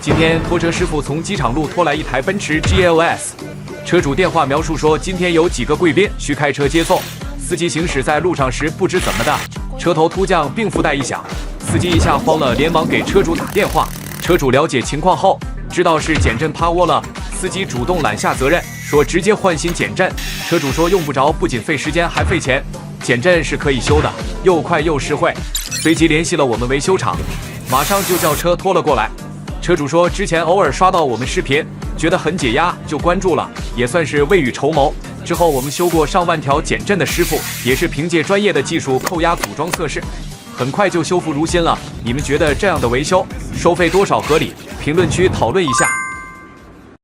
今天拖车师傅从机场路拖来一台奔驰 GLS， 车主电话描述说，今天有几个贵宾需开车接送，司机行驶在路上时不知怎么的，车头突降并附带异响，司机一下慌了，连忙给车主打电话。车主了解情况后，知道是减震趴窝了，司机主动揽下责任，说直接换新减震。车主说用不着，不仅费时间还费钱，减震是可以修的，又快又实惠。随即联系了我们维修厂，马上就叫车拖了过来。车主说之前偶尔刷到我们视频，觉得很解压，就关注了，也算是未雨绸缪。之后我们修过上万条减震的师傅，也是凭借专业的技术扣押组装测试，很快就修复如新了。你们觉得这样的维修收费多少合理？评论区讨论一下。